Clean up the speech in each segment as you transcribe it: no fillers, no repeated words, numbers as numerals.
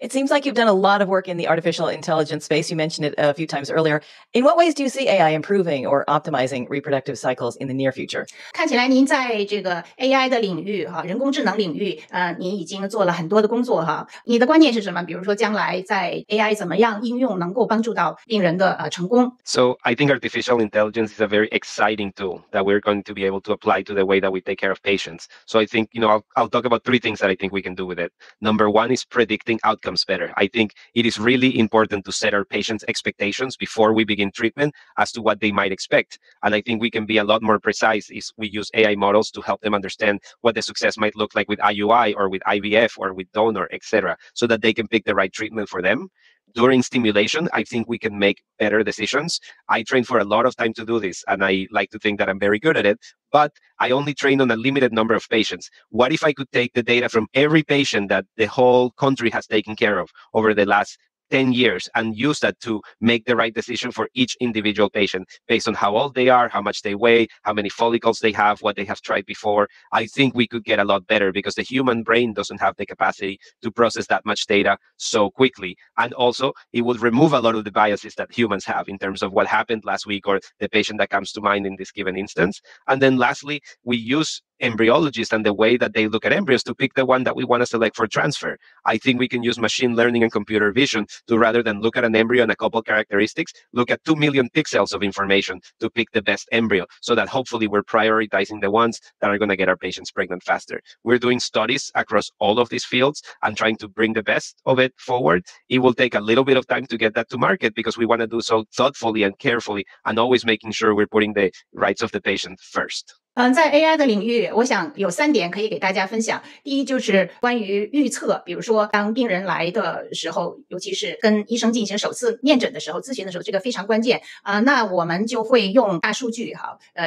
It seems like you've done a lot of work in the artificial intelligence space. You mentioned it a few times earlier. In what ways do you see AI improving or optimizing reproductive cycles in the near future? 看起来您在这个 AI 的领域人工智能领域您已经做了很多的工作你的观念是什么？比如说将来在 AI 怎么样应用能够帮助到病人的成功？ So I think artificial intelligence is a very exciting tool that we're going to be able to apply to the way that we take care of patients. So I think, I'll talk about 3 things that I think we can do with it. Number 1 is predicting outcomes better. I think it is really important to set our patients' expectations before we begin treatment as to what they might expect. And I think we can be a lot more precise if we use AI models to help them understand what the success might look like with IUI or with IVF or with donor, etc., so that they can pick the right treatment for them. During stimulation, I think we can make better decisions. I train for a lot of time to do this, and I like to think that I'm very good at it, but I only train on a limited number of patients. What if I could take the data from every patient that the whole country has taken care of over the last 10 years and use that to make the right decision for each individual patient based on how old they are, how much they weigh, how many follicles they have, what they have tried before? I think we could get a lot better because the human brain doesn't have the capacity to process that much data so quickly. And also, it would remove a lot of the biases that humans have in terms of what happened last week or the patient that comes to mind in this given instance. And then lastly, we use embryologists and the way that they look at embryos to pick the one that we want to select for transfer. I think we can use machine learning and computer vision to, rather than look at an embryo and a couple characteristics, look at 2 million pixels of information to pick the best embryo so that hopefully we're prioritizing the ones that are going to get our patients pregnant faster. We're doing studies across all of these fields and trying to bring the best of it forward. It will take a little bit of time to get that to market because we want to do so thoughtfully and carefully and always making sure we're putting the rights of the patient first. 在 AI 的领域，我想有3点可以给大家分享。第一就是关于预测，比如说当病人来的时候，尤其是跟医生进行首次面诊的时候、咨询的时候，这个非常关键那我们就会用大数据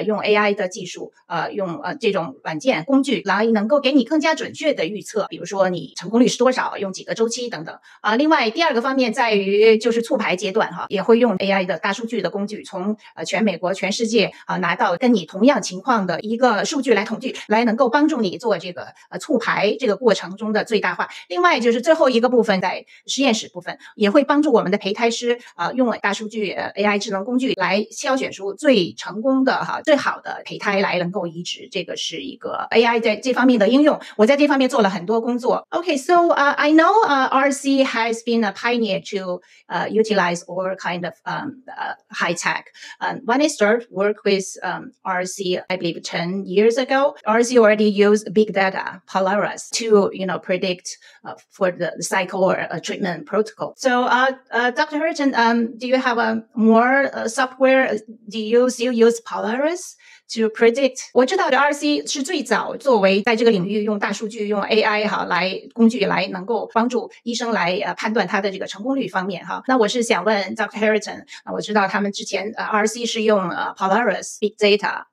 用 AI 的技术用这种软件工具来能够给你更加准确的预测，比如说你成功率是多少，用几个周期等等另外第2个方面在于就是促排阶段也会用 AI 的大数据的工具，从全美国、全世界拿到跟你同样情况的一个数据来统计，来能够帮助你做这个促排这个过程中的最大化。另外就是最后一个部分，在实验室部分也会帮助我们的胚胎师用大数据AI 智能工具来挑选出最成功的最好的胚胎来能够移植。这个是一个 AI 在这方面的应用，我在这方面做了很多工作。Okay, so I know RSC has been a pioneer to utilize all kind of high tech. When I started work with RSC, I believe 10 years ago, RSC already used big data, Polaris, to predict for the cycle or treatment protocol. So, Dr. Hariton, do you have a more software? Do you still use Polaris to predict? 我知道 RSC 是最早作为在这个领域用大数据用 AI 来工具来能够帮助医生来判断他的这个成功率方面那我是想问 Dr. Hariton 我知道他们之前RSC 是用Polaris Big Data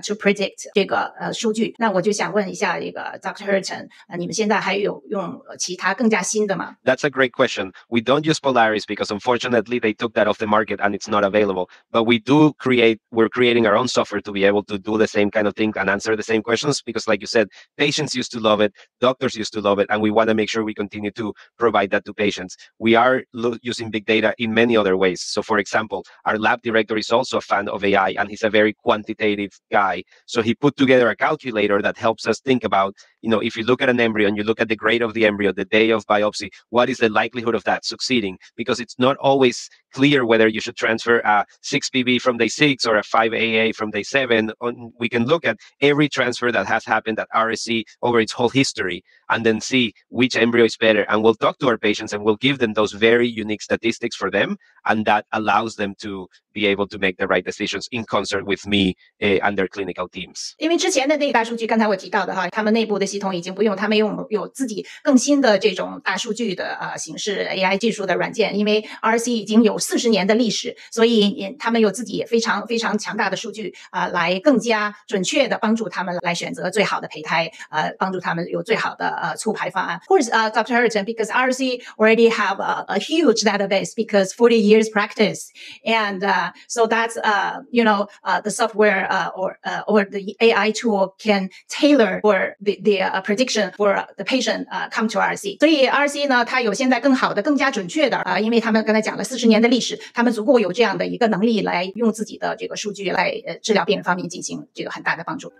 to predict 这个数据，那我就想问一下这个 Dr. Hariton 你们现在还有用其他更加新的吗？ That's a great question. We don't use Polaris because unfortunately they took that off the market and it's not available. But we're creating our own software to be able to do the same kind of thing and answer the same questions because like you said, patients used to love it, doctors used to love it, and we want to make sure we continue to provide that to patients. We are using big data in many other ways. So for example, our lab director is also a fan of AI and he's a very quantitative guy. So he put together a calculator that helps us think about, if you look at an embryo and you look at the grade of the embryo, the day of biopsy, what is the likelihood of that succeeding? Because it's not always clear whether you should transfer a 6PB from day 6 or a 5AA from day 7. We can look at every transfer that has happened at RSC over its whole history and then see which embryo is better. And we'll talk to our patients and we'll give them those very unique statistics for them. And that allows them to be able to make the right decisions in concert with me and their clinical teams. 因为之前的那个大数据，刚才我提到的他们内部的系统已经不用，他们有自己更新的这种大数据的形式 AI 技术的软件，因为 RSC 已经有40年的历史，所以他们有自己非常非常强大的数据来更加准确的帮助他们来选择最好的胚胎帮助他们有最好的促排方案。Of course, Dr. Hariton, because RSC already have a huge database because 40 years practice and so that's the software or the AI tool can tailor for the prediction for the patient come to RSC。 所以 RSC 呢，它有现在更好的、更加准确的因为他们刚才讲了40年的历史，他们足够有这样的一个能力来用自己的这个数据来治疗病人方面进行这个很大的帮助。